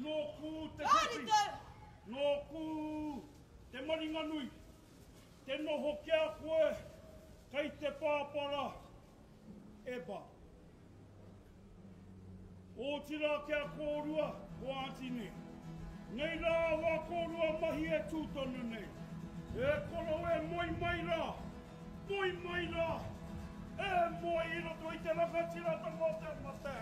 Nō ku te kapi. Nō ku te maringa nui. Te noho kia koe. Kei te pāpara. Eba. O tira kia kōrua. O Antine. Nei rā wā kōrua mahi e tūtonu nei. E koro e moi mai rā. Moi mai rā. E moi i roto i te raka tira tango te mata.